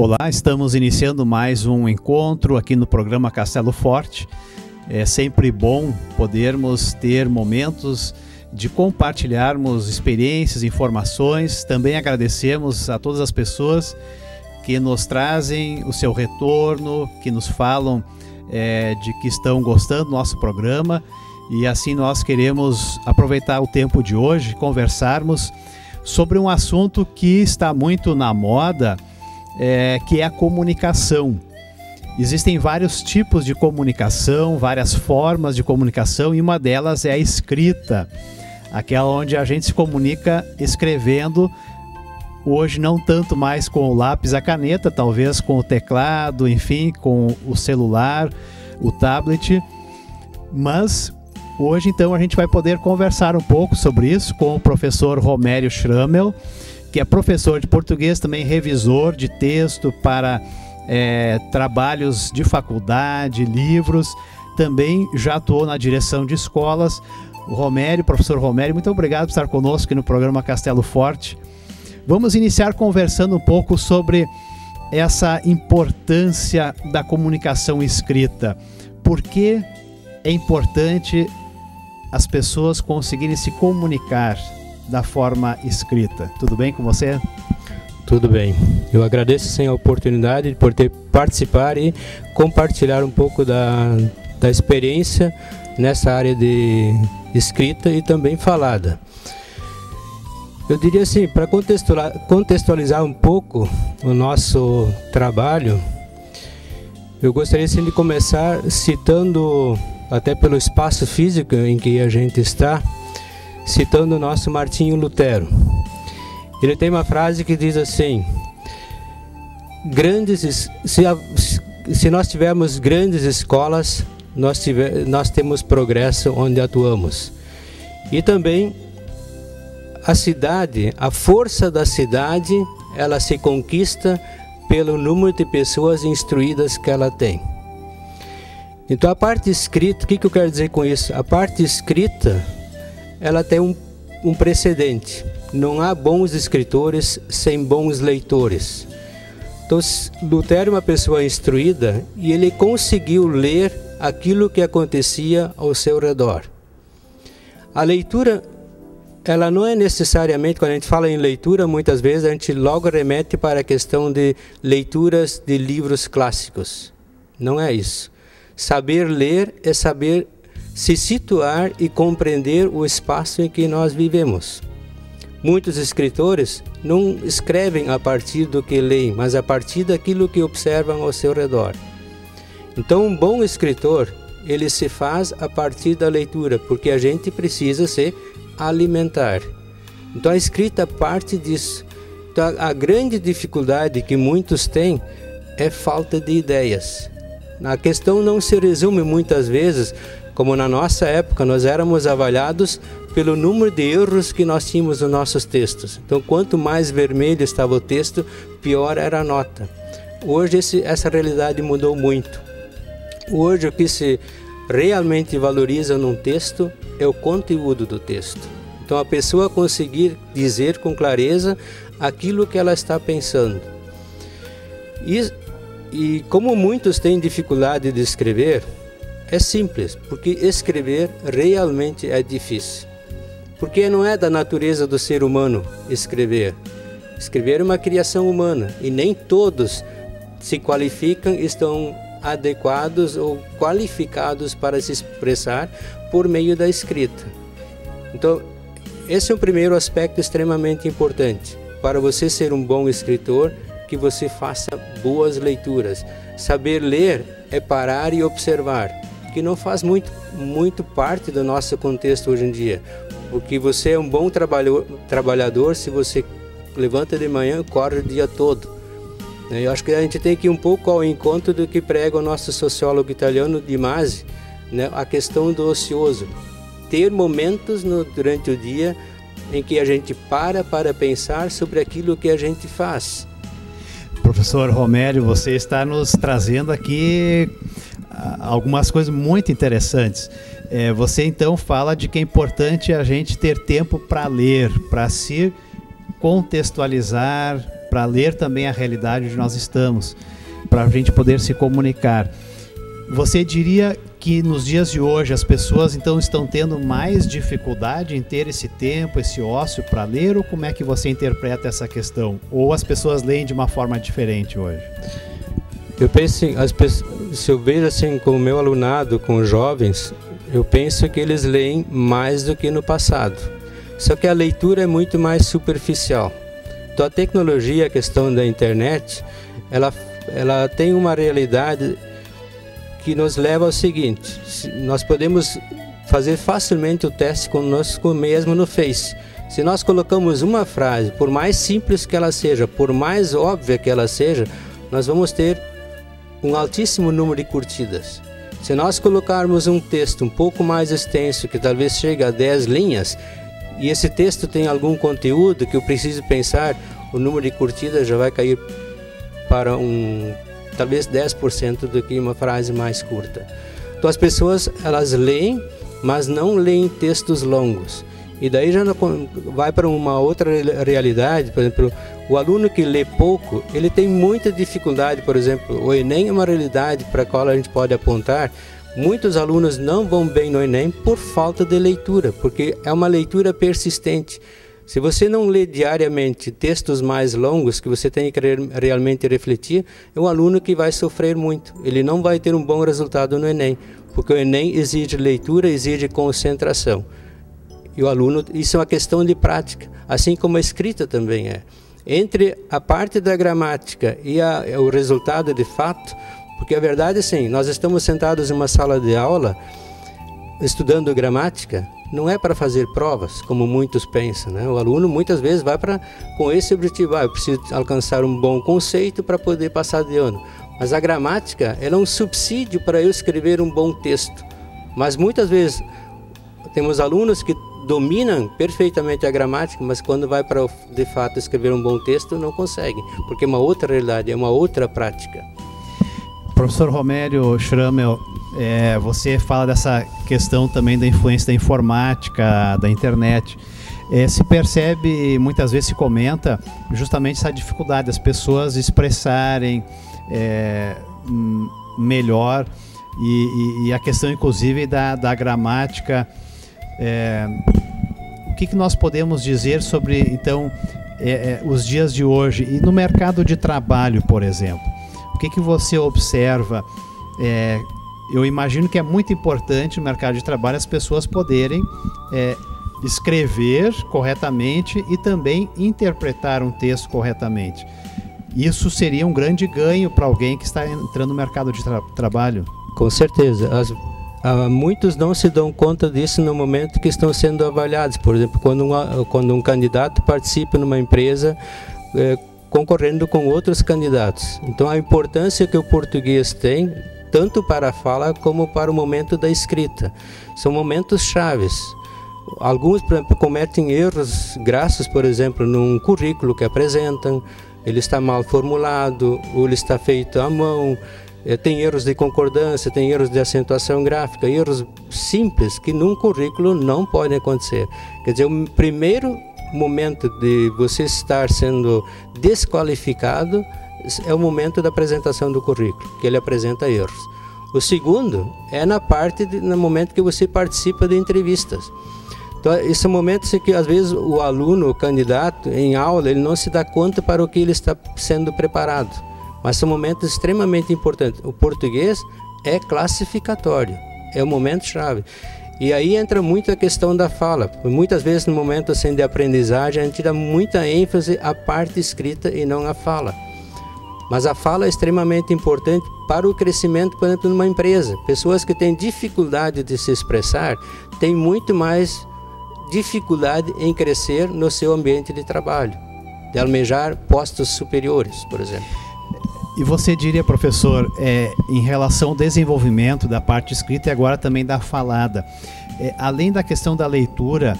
Olá, estamos iniciando mais um encontro aqui no programa Castelo Forte. É sempre bom podermos ter momentos de compartilharmos experiências, informações. Também agradecemos a todas as pessoas que nos trazem o seu retorno, que nos falam de que estão gostando do nosso programa. E assim nós queremos aproveitar o tempo de hoje, conversarmos sobre um assunto que está muito na moda, que é a comunicação. Existem vários tipos de comunicação, várias formas de comunicação, e uma delas é a escrita, aquela onde a gente se comunica escrevendo, hoje não tanto mais com o lápis, a caneta, talvez com o teclado, enfim, com o celular, o tablet, mas hoje então a gente vai poder conversar um pouco sobre isso com o professor Romério Schrammel, que é professor de português, também revisor de texto para trabalhos de faculdade, livros, também já atuou na direção de escolas. O Romério, professor Romério, muito obrigado por estar conosco aqui no programa Castelo Forte. Vamos iniciar conversando um pouco sobre essa importância da comunicação escrita. Por que é importante as pessoas conseguirem se comunicar da forma escrita? Tudo bem com você? Tudo bem. Eu agradeço sim a oportunidade de poder participar e compartilhar um pouco da experiência nessa área de escrita e também falada. Eu diria assim, para contextualizar um pouco o nosso trabalho, eu gostaria sim de começar citando, até pelo espaço físico em que a gente está, citando o nosso Martinho Lutero. Ele tem uma frase que diz assim: se nós tivermos grandes escolas, nós temos progresso onde atuamos. E também a cidade, a força da cidade, ela se conquista pelo número de pessoas instruídas que ela tem. Então a parte escrita, o que eu quero dizer com isso? A parte escrita, ela tem um precedente. Não há bons escritores sem bons leitores. Então Lutero é uma pessoa instruída e ele conseguiu ler aquilo que acontecia ao seu redor. A leitura, ela não é necessariamente, quando a gente fala em leitura, muitas vezes a gente logo remete para a questão de leituras de livros clássicos. Não é isso. Saber ler é saber se situar e compreender o espaço em que nós vivemos. Muitos escritores não escrevem a partir do que leem, mas a partir daquilo que observam ao seu redor. Então, um bom escritor, ele se faz a partir da leitura, porque a gente precisa se alimentar. Então, a escrita parte disso. Então, a grande dificuldade que muitos têm é falta de ideias. A questão não se resume muitas vezes, como na nossa época, nós éramos avaliados pelo número de erros que nós tínhamos nos nossos textos. Então, quanto mais vermelho estava o texto, pior era a nota. Hoje, essa realidade mudou muito. Hoje, o que se realmente valoriza num texto é o conteúdo do texto. Então, a pessoa conseguir dizer com clareza aquilo que ela está pensando. E como muitos têm dificuldade de escrever, é simples, porque escrever realmente é difícil. Porque não é da natureza do ser humano escrever. Escrever é uma criação humana e nem todos se qualificam, estão adequados ou qualificados para se expressar por meio da escrita. Então, esse é o primeiro aspecto extremamente importante. Para você ser um bom escritor, que você faça boas leituras. Saber ler é parar e observar, que não faz muito parte do nosso contexto hoje em dia. Porque você é um bom trabalhador se você levanta de manhã e corre o dia todo. Eu acho que a gente tem que ir um pouco ao encontro do que prega o nosso sociólogo italiano Di Masi, né? A questão do ocioso. Ter momentos durante o dia em que a gente para pensar sobre aquilo que a gente faz. Professor Romério, você está nos trazendo aqui algumas coisas muito interessantes. Você então fala de que é importante a gente ter tempo para ler, para se contextualizar para ler também a realidade onde nós estamos, para a gente poder se comunicar. Você diria que nos dias de hoje as pessoas então estão tendo mais dificuldade em ter esse tempo, esse ócio para ler, ou como é que você interpreta essa questão? Ou as pessoas leem de uma forma diferente hoje? Eu penso, se eu vejo assim com o meu alunado, com os jovens, eu penso que eles leem mais do que no passado. Só que a leitura é muito mais superficial. Então a tecnologia, a questão da internet, ela tem uma realidade que nos leva ao seguinte: nós podemos fazer facilmente o teste conosco mesmo no Face. Se nós colocamos uma frase, por mais simples que ela seja, por mais óbvia que ela seja, nós vamos ter um altíssimo número de curtidas. Se nós colocarmos um texto um pouco mais extenso, que talvez chegue a 10 linhas, e esse texto tem algum conteúdo que eu preciso pensar, o número de curtidas já vai cair para talvez 10% do que uma frase mais curta. Então as pessoas, elas leem, mas não leem textos longos. E daí já vai para uma outra realidade. Por exemplo, o aluno que lê pouco, ele tem muita dificuldade. Por exemplo, o Enem é uma realidade para a qual a gente pode apontar. Muitos alunos não vão bem no Enem por falta de leitura, porque é uma leitura persistente. Se você não lê diariamente textos mais longos, que você tem que realmente refletir, é um aluno que vai sofrer muito. Ele não vai ter um bom resultado no Enem, porque o Enem exige leitura, exige concentração. E o aluno, isso é uma questão de prática, assim como a escrita também é. Entre a parte da gramática e o resultado de fato, porque a verdade é assim, nós estamos sentados em uma sala de aula, estudando gramática, não é para fazer provas, como muitos pensam, né? O aluno muitas vezes vai com esse objetivo, eu preciso alcançar um bom conceito para poder passar de ano. Mas a gramática, ela é um subsídio para eu escrever um bom texto. Mas muitas vezes temos alunos que dominam perfeitamente a gramática, mas quando vai para de fato escrever um bom texto, não conseguem, porque é uma outra realidade, é uma outra prática. Professor Romério Schrammel, você fala dessa questão também da influência da informática, da internet. Se percebe, muitas vezes se comenta justamente essa dificuldade das pessoas expressarem melhor e a questão inclusive da gramática. O que nós podemos dizer sobre então os dias de hoje e no mercado de trabalho, por exemplo? O que você observa? Eu imagino que é muito importante no mercado de trabalho as pessoas poderem escrever corretamente e também interpretar um texto corretamente. Isso seria um grande ganho para alguém que está entrando no mercado de trabalho? Com certeza. Muitos não se dão conta disso no momento que estão sendo avaliados. Por exemplo, quando um candidato participa numa empresa concorrendo com outros candidatos. Então a importância que o português tem, tanto para a fala como para o momento da escrita. São momentos chaves. Alguns, por exemplo, cometem erros grassos, por exemplo, num currículo que apresentam, ele está mal formulado, ou ele está feito à mão, tem erros de concordância, tem erros de acentuação gráfica, erros simples que num currículo não podem acontecer. Quer dizer, o primeiro momento de você estar sendo desqualificado é o momento da apresentação do currículo, que ele apresenta erros. O segundo é no momento que você participa de entrevistas. Então, esse é um momento em que às vezes o aluno, o candidato, em aula, ele não se dá conta para o que ele está sendo preparado. Mas são momentos extremamente importantes. O português é classificatório, é o momento chave. E aí entra muito a questão da fala. Muitas vezes no momento assim, de aprendizagem, a gente dá muita ênfase à parte escrita e não à fala. Mas a fala é extremamente importante para o crescimento, por exemplo, numa empresa. Pessoas que têm dificuldade de se expressar têm muito mais dificuldade em crescer no seu ambiente de trabalho, de almejar postos superiores, por exemplo. E você diria, professor, em relação ao desenvolvimento da parte escrita e agora também da falada, além da questão da leitura,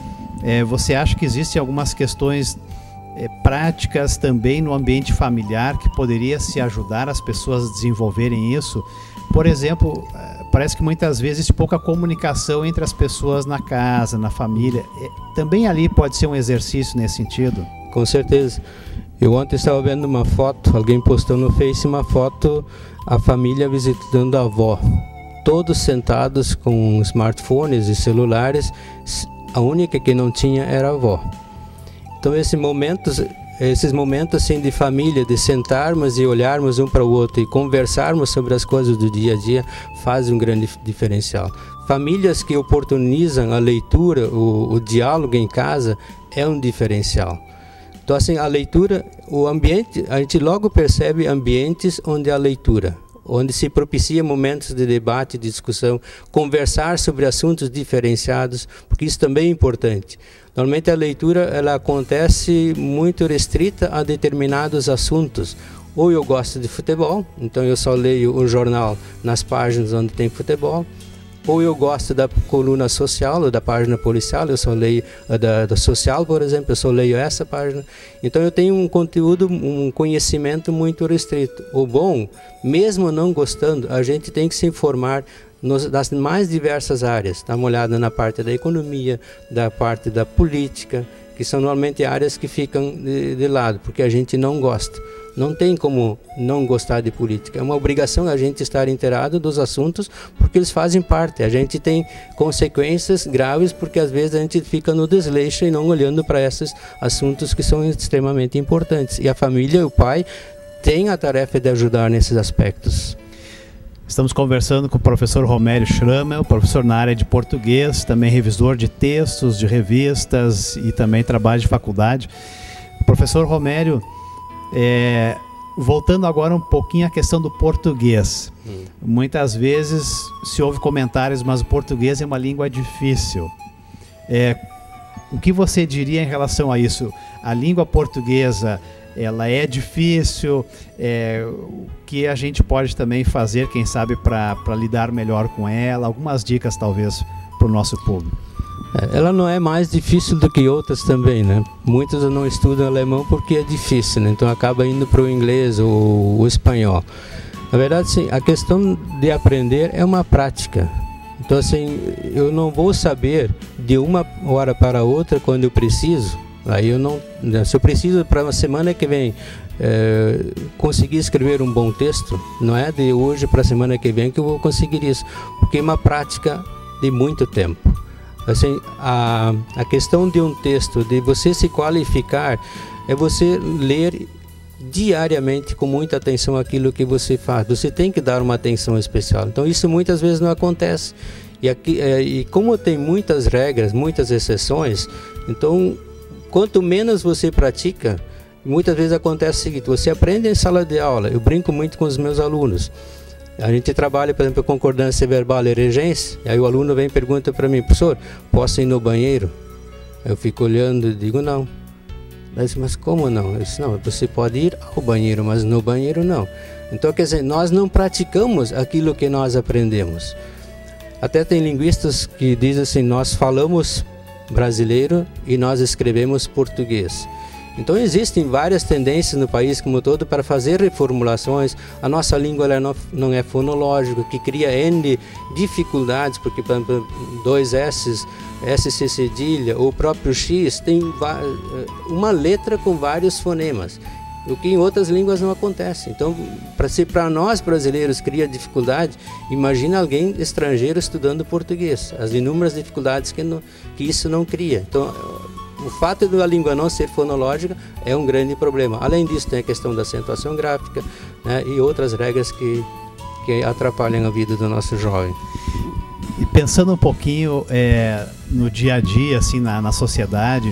você acha que existem algumas questões práticas também no ambiente familiar que poderia se ajudar as pessoas a desenvolverem isso? Por exemplo, parece que muitas vezes existe pouca comunicação entre as pessoas na casa, na família. Também ali pode ser um exercício nesse sentido? Com certeza. Eu ontem estava vendo uma foto, alguém postou no Face uma foto, a família visitando a avó, todos sentados com smartphones e celulares, a única que não tinha era a avó. Então esses momentos assim, de família, de sentarmos e olharmos um para o outro e conversarmos sobre as coisas do dia a dia, fazem um grande diferencial. Famílias que oportunizam a leitura, o diálogo em casa, é um diferencial. Então assim, a leitura, o ambiente, a gente logo percebe ambientes onde há leitura, onde se propicia momentos de debate, de discussão, conversar sobre assuntos diferenciados, porque isso também é importante. Normalmente a leitura ela acontece muito restrita a determinados assuntos. Ou eu gosto de futebol, então eu só leio o jornal nas páginas onde tem futebol. Ou eu gosto da coluna social, ou da página policial, eu só leio da social, por exemplo, eu só leio essa página. Então eu tenho um conteúdo, um conhecimento muito restrito. O bom, mesmo não gostando, a gente tem que se informar das mais diversas áreas. Dá uma olhada na parte da economia, da parte da política, que são normalmente áreas que ficam de lado, porque a gente não gosta. Não tem como não gostar de política. É uma obrigação a gente estar inteirado dos assuntos, porque eles fazem parte. A gente tem consequências graves, porque às vezes a gente fica no desleixo e não olhando para esses assuntos que são extremamente importantes. E a família, o pai, tem a tarefa de ajudar nesses aspectos. Estamos conversando com o professor Romério Schrammel, professor na área de português, também revisor de textos, de revistas e também trabalho de faculdade. Professor Romério, voltando agora um pouquinho à questão do português. Muitas vezes se ouve comentários, mas o português é uma língua difícil. O que você diria em relação a isso? A língua portuguesa, ela é difícil? O que a gente pode também fazer, quem sabe, para lidar melhor com ela? Algumas dicas, talvez, para o nosso público. Ela não é mais difícil do que outras também, né? Muitos não estudam alemão porque é difícil, né? Então acaba indo para o inglês ou o espanhol. Na verdade, sim, a questão de aprender é uma prática. Então, assim, eu não vou saber de uma hora para outra quando eu preciso. Aí eu não, se eu preciso para uma semana que vem conseguir escrever um bom texto, não é de hoje para a semana que vem que eu vou conseguir isso, porque é uma prática de muito tempo. Assim, a questão de um texto, de você se qualificar, é você ler diariamente com muita atenção aquilo que você faz. Você tem que dar uma atenção especial. Então isso muitas vezes não acontece. E como tem muitas regras, muitas exceções, então quanto menos você pratica, muitas vezes acontece o seguinte: você aprende em sala de aula. Eu brinco muito com os meus alunos. A gente trabalha, por exemplo, concordância verbal e regência, aí o aluno vem e pergunta para mim: professor, posso ir no banheiro? Eu fico olhando e digo: não. Eu disse: mas como não? Eu disse: não, você pode ir ao banheiro, mas no banheiro não. Então, quer dizer, nós não praticamos aquilo que nós aprendemos. Até tem linguistas que dizem assim: nós falamos brasileiro e nós escrevemos português. Então existem várias tendências no país como um todo para fazer reformulações. A nossa língua ela não é fonológica, que cria N dificuldades, porque, por exemplo, 2 S's, SC cedilha, ou o próprio X, tem uma letra com vários fonemas, o que em outras línguas não acontece. Então, para nós brasileiros cria dificuldade, imagina alguém estrangeiro estudando português, as inúmeras dificuldades que isso não cria. Então, o fato de a língua não ser fonológica é um grande problema. Além disso, tem a questão da acentuação gráfica, né, e outras regras que atrapalham a vida do nosso jovem. E pensando um pouquinho no dia a dia, assim, na sociedade,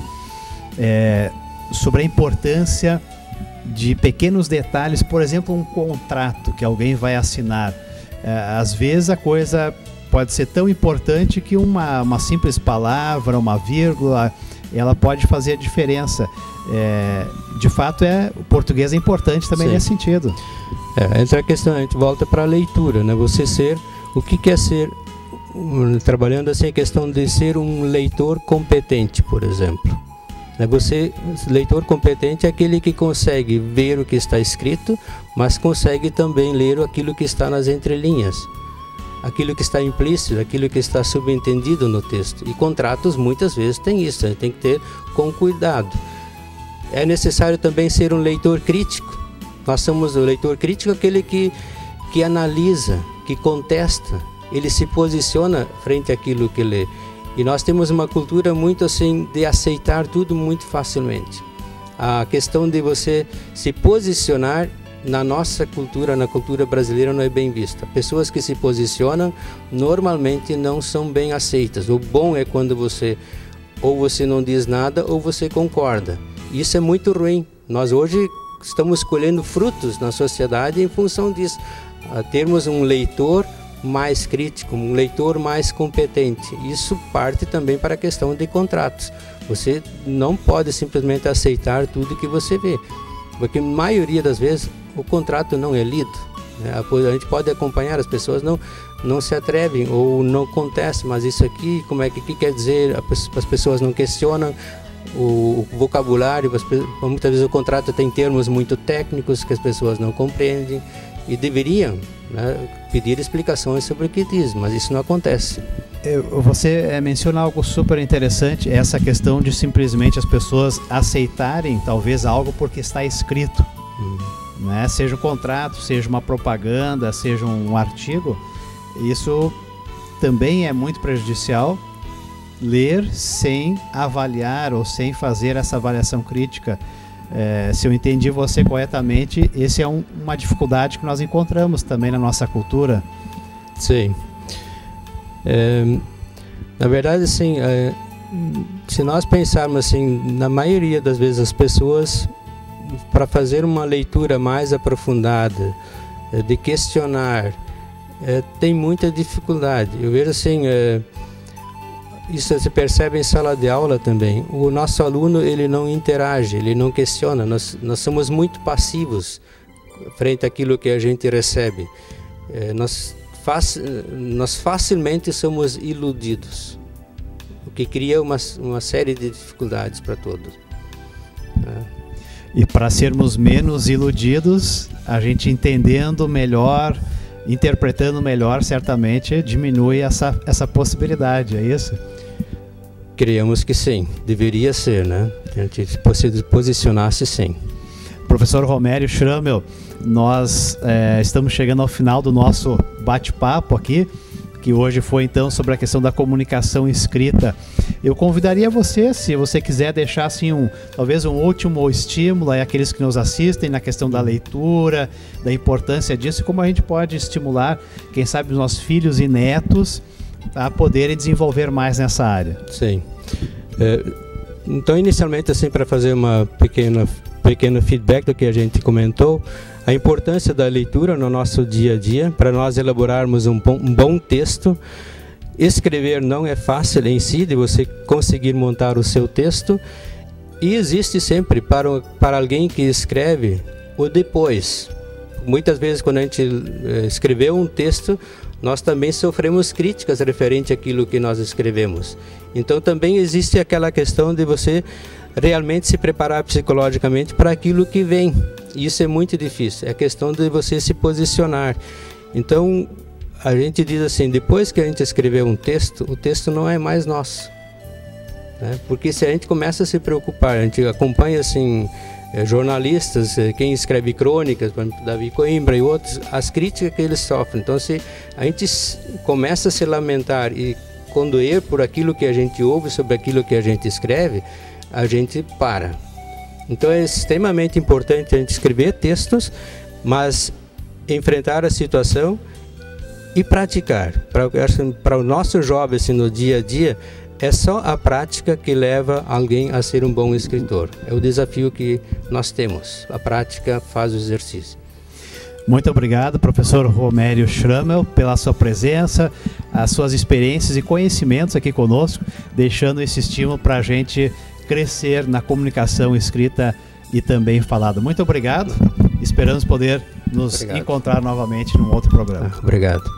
sobre a importância de pequenos detalhes, por exemplo, um contrato que alguém vai assinar. Às vezes a coisa pode ser tão importante que uma simples palavra, uma vírgula, ela pode fazer a diferença. De fato, o português é importante também. Sim. Nesse sentido. Entra a questão, a gente volta para a leitura, né? Você ser, o que é ser, trabalhando assim a questão de ser um leitor competente, por exemplo. Leitor competente é aquele que consegue ver o que está escrito, mas consegue também ler aquilo que está nas entrelinhas, aquilo que está implícito, aquilo que está subentendido no texto. E contratos muitas vezes tem isso, a gente tem que ter com cuidado. é necessário também ser um leitor crítico. Nós somos o leitor crítico, aquele que analisa, que contesta, ele se posiciona frente àquilo que lê. E nós temos uma cultura muito assim de aceitar tudo muito facilmente. A questão de você se posicionar na nossa cultura, na cultura brasileira, não é bem vista. Pessoas que se posicionam normalmente não são bem aceitas. O bom é quando você não diz nada ou você concorda. Isso é muito ruim. Nós hoje estamos colhendo frutos na sociedade em função disso. Termos um leitor mais crítico, um leitor mais competente. Isso parte também para a questão de contratos. Você não pode simplesmente aceitar tudo que você vê, porque a maioria das vezes o contrato não é lido, né? A gente pode acompanhar, as pessoas não se atrevem ou não contestam, mas isso aqui, como é que quer dizer? As pessoas não questionam o vocabulário, muitas vezes o contrato tem termos muito técnicos que as pessoas não compreendem e deveriam, né, pedir explicações sobre o que diz, mas isso não acontece. Você menciona algo super interessante, essa questão de simplesmente as pessoas aceitarem talvez algo porque está escrito, né? Seja um contrato, seja uma propaganda, seja um artigo. Isso também é muito prejudicial, ler sem avaliar ou sem fazer essa avaliação crítica. Se eu entendi você corretamente, esse é uma dificuldade que nós encontramos também na nossa cultura. Sim. Na verdade, assim, se nós pensarmos assim, na maioria das vezes as pessoas, para fazer uma leitura mais aprofundada, de questionar, tem muita dificuldade. Eu vejo assim, isso se percebe em sala de aula também. O nosso aluno, ele não interage, ele não questiona. Nós somos muito passivos frente àquilo que a gente recebe. Nós facilmente somos iludidos, o que cria uma série de dificuldades para todos. E para sermos menos iludidos, a gente entendendo melhor, interpretando melhor, certamente diminui essa possibilidade, é isso? Criamos que sim, deveria ser, né? A gente se posicionasse sim. Professor Romério Schrammel, nós estamos chegando ao final do nosso bate-papo aqui, que hoje foi então sobre a questão da comunicação escrita. Eu convidaria você, se você quiser deixar assim talvez um último estímulo a aqueles que nos assistem na questão da leitura, da importância disso e como a gente pode estimular, quem sabe, os nossos filhos e netos a poderem desenvolver mais nessa área. Sim. Então, inicialmente, assim, para fazer uma pequeno feedback do que a gente comentou, a importância da leitura no nosso dia a dia, para nós elaborarmos um bom texto. Escrever não é fácil em si, de você conseguir montar o seu texto, e existe sempre para alguém que escreve o depois. Muitas vezes, quando a gente escreveu um texto, nós também sofremos críticas referente àquilo que nós escrevemos. Então também existe aquela questão de você realmente se preparar psicologicamente para aquilo que vem. Isso é muito difícil, é a questão de você se posicionar. Então a gente diz assim, depois que a gente escreveu um texto, o texto não é mais nosso, né? Porque se a gente começa a se preocupar, a gente acompanha assim jornalistas, quem escreve crônicas, por exemplo, Davi Coimbra e outros, as críticas que eles sofrem. Então, se a gente começa a se lamentar e condoer por aquilo que a gente ouve sobre aquilo que a gente escreve, a gente para. Então, é extremamente importante a gente escrever textos, enfrentar a situação e praticar. Para o nosso jovem assim, no dia a dia, é só a prática que leva alguém a ser um bom escritor. É o desafio que nós temos. A prática faz o exercício. Muito obrigado, professor Romério Schrammel, pela sua presença, as suas experiências e conhecimentos aqui conosco, deixando esse estímulo para a gente crescer na comunicação escrita e também falada. Muito obrigado. Esperamos poder nos encontrar novamente num outro programa. Obrigado.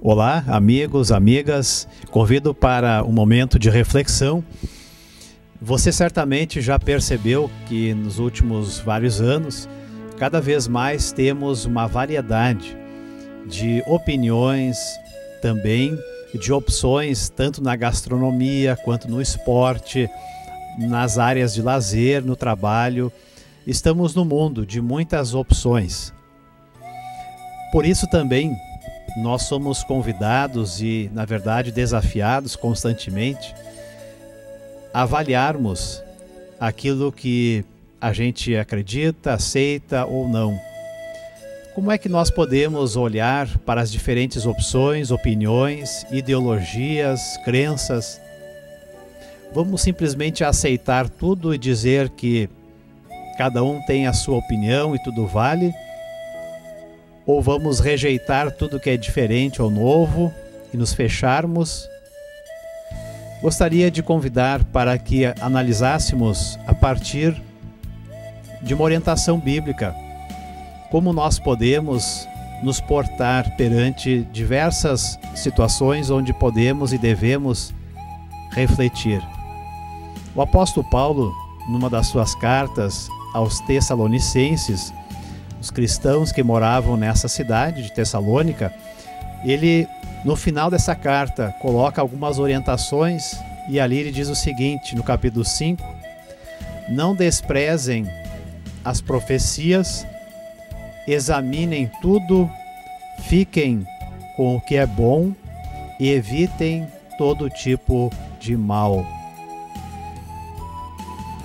Olá, amigos, amigas, convido para um momento de reflexão. Você certamente já percebeu que nos últimos vários anos, cada vez mais temos uma variedade de opiniões, também de opções, tanto na gastronomia quanto no esporte, nas áreas de lazer, no trabalho. Estamos no mundo de muitas opções. Por isso também nós somos convidados e, na verdade, desafiados constantemente a avaliarmos aquilo que a gente acredita, aceita ou não. Como é que nós podemos olhar para as diferentes opções, opiniões, ideologias, crenças? Vamos simplesmente aceitar tudo e dizer que cada um tem a sua opinião e tudo vale? Ou vamos rejeitar tudo que é diferente ou novo e nos fecharmos? Gostaria de convidar para que analisássemos a partir de uma orientação bíblica como nós podemos nos portar perante diversas situações onde podemos e devemos refletir. O apóstolo Paulo, numa das suas cartas aos Tessalonicenses, os cristãos que moravam nessa cidade de Tessalônica, ele, no final dessa carta, coloca algumas orientações e ali ele diz o seguinte, no capítulo 5, não desprezem as profecias, examinem tudo, fiquem com o que é bom e evitem todo tipo de mal.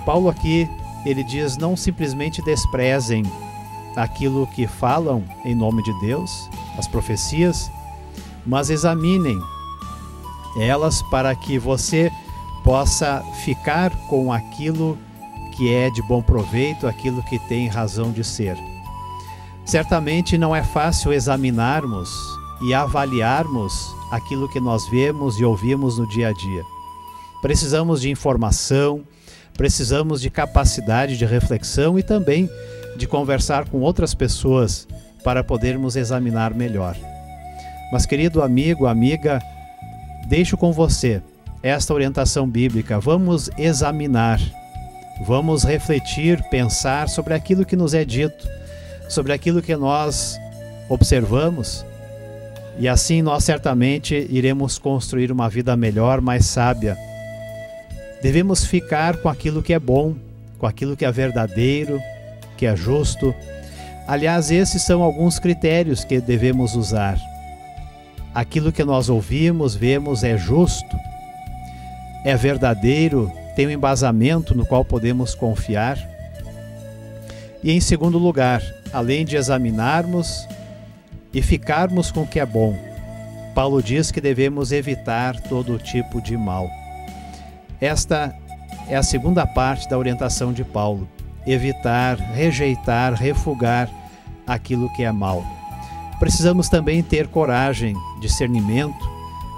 Paulo aqui, ele diz, não simplesmente desprezem aquilo que falam em nome de Deus, as profecias, mas examinem elas para que você possa ficar com aquilo que é de bom proveito, aquilo que tem razão de ser. Certamente não é fácil examinarmos e avaliarmos aquilo que nós vemos e ouvimos no dia a dia. Precisamos de informação, precisamos de capacidade de reflexão e também de conversar com outras pessoas para podermos examinar melhor. Mas, querido amigo, amiga, deixo com você esta orientação bíblica. Vamos examinar, vamos refletir, pensar sobre aquilo que nos é dito, sobre aquilo que nós observamos, e assim nós certamente iremos construir uma vida melhor, mais sábia. Devemos ficar com aquilo que é bom, com aquilo que é verdadeiro, que é justo. Aliás, esses são alguns critérios que devemos usar. Aquilo que nós ouvimos, vemos é justo, é verdadeiro, tem um embasamento no qual podemos confiar. E em segundo lugar, além de examinarmos e ficarmos com o que é bom, Paulo diz que devemos evitar todo tipo de mal. Esta é a segunda parte da orientação de Paulo. Evitar, rejeitar, refugar aquilo que é mal. Precisamos também ter coragem, discernimento,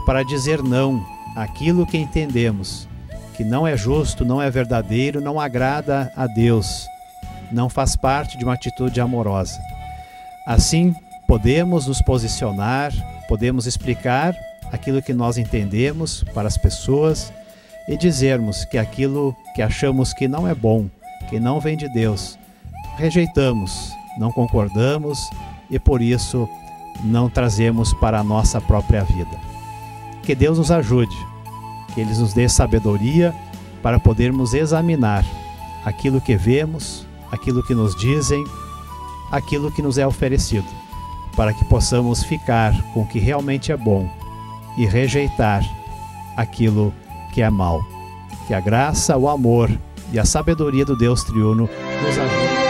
para dizer não àquilo que entendemos que não é justo, não é verdadeiro, não agrada a Deus, não faz parte de uma atitude amorosa. Assim, podemos nos posicionar, podemos explicar aquilo que nós entendemos para as pessoas e dizermos que aquilo que achamos que não é bom, que não vem de Deus, rejeitamos, não concordamos e por isso não trazemos para a nossa própria vida. Que Deus nos ajude, que Ele nos dê sabedoria para podermos examinar aquilo que vemos, aquilo que nos dizem, aquilo que nos é oferecido, para que possamos ficar com o que realmente é bom e rejeitar aquilo que é mal. Que a graça, o amor e a sabedoria do Deus triuno nos ajude.